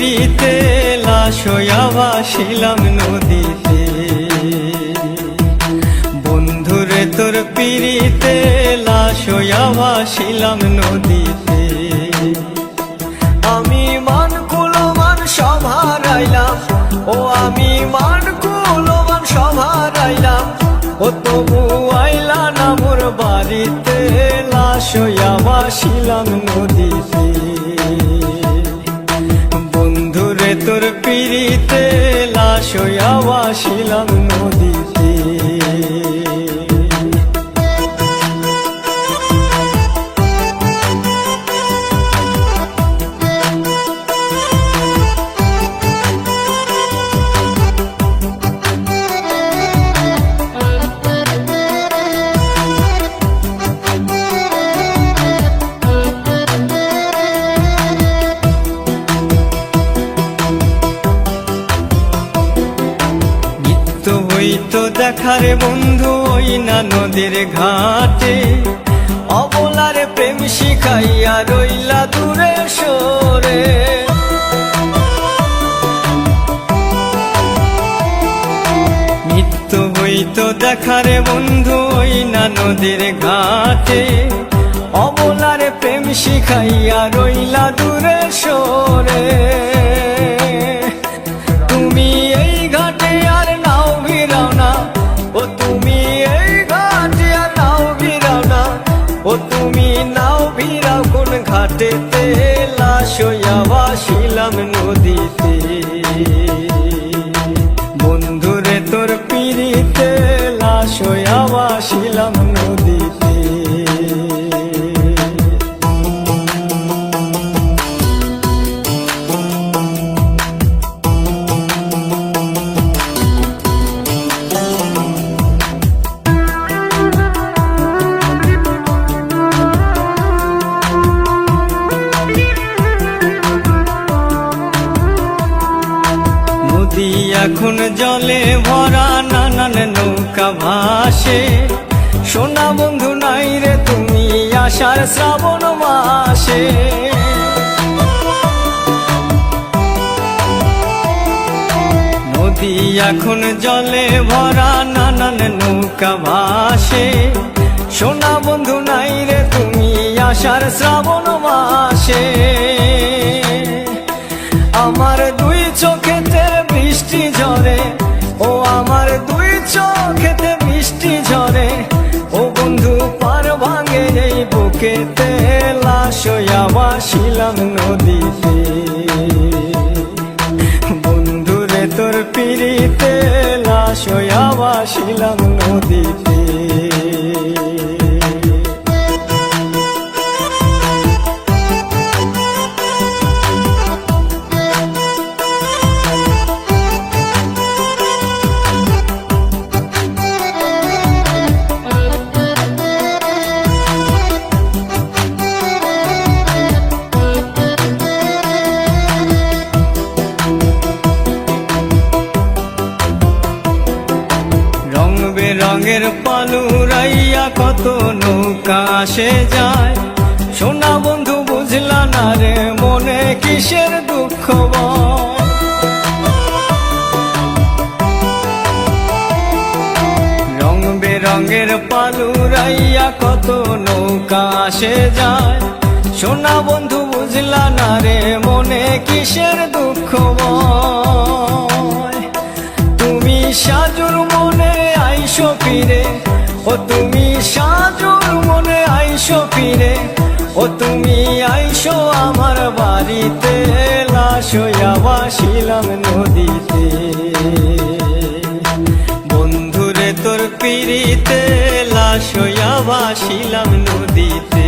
পিড়িতে লাশ হইয়া ভাসিলাম নদীতে। বন্ধুরে তোর পিড়িতে লাশ হইয়া ভাসিলাম নদীতে। আমি মান কুলমান সব হারাইলাম, ও আমি মান কুলমান সব হারাইলাম, ও তবু আইলা না মোর বাড়িতে, লাশ হইয়া ভাসিলাম নদীতে। বন্ধুরে তোর পিড়িতে লাশ হইয়া ভাসিলাম নদীতে। হইতো দেখারে বন্ধু ওই না নদীর ঘাটে, অবলারে প্রেম শিখাইয়া রইলা দূরে সরে। নিত্য হইতো দেখারে বন্ধু ওই না নদীর ঘাটে, অবলারে প্রেম শিখাইয়া রইলা দূরে সরে। তুমি এই ঘাটে আর নাও ভিড়াও না, ও তুমি এই ঘাটে আর নাও ভিড়াও না, ও তুমি নাও ভিড়াও কোন ঘাটেতে, লাশ হইয়া ভাসিলাম নদীতে। বন্ধুরে তোর পিড়িতে লাশ হইয়া ভাসিলাম নদীতে। এখন জলে ভরা নানান নৌকা ভাসে, সোনা বন্ধু নাই রে তুমি আষাঢ় শ্রাবণ মাসে। নদী এখন জলে ভরা নানান নৌকা ভাসে, সোনা বন্ধু নাই রে তুমি আষাঢ় শ্রাবণ মাসে। আমার দুই চোখেতে বৃষ্টি ঝরে, ও আমার দুই চোখেতে বৃষ্টি ঝরে, ও বন্ধু পার ভাঙে এই বুকেতে, লাশ হইয়া ভাসিলাম নদীতে। বন্ধুরে তোর পিড়িতে লাশ হইয়া ভাসিলাম নদীতে। রঙের পালুরাইয়া কত নৌকা আসে যায়, সোনা বন্ধু বুঝলা না রে মনে কিসের দুঃখ। রং বেরঙের পালুরাইয়া কত নৌকা আসে যায়, সোনা বন্ধু বুঝলা না রে মনে কিসের দুঃখ। তুমি সাজুর মনে আইসো ফিরে, ও তুমি সাজুর মনে আইসো ফিরে, ও তুমি আইসো আমার বাড়িতে, লাশ হইয়া ভাসিলাম নদীতে। বন্ধুরে তোর পিড়িতে লাশ হইয়া ভাসিলাম নদীতে।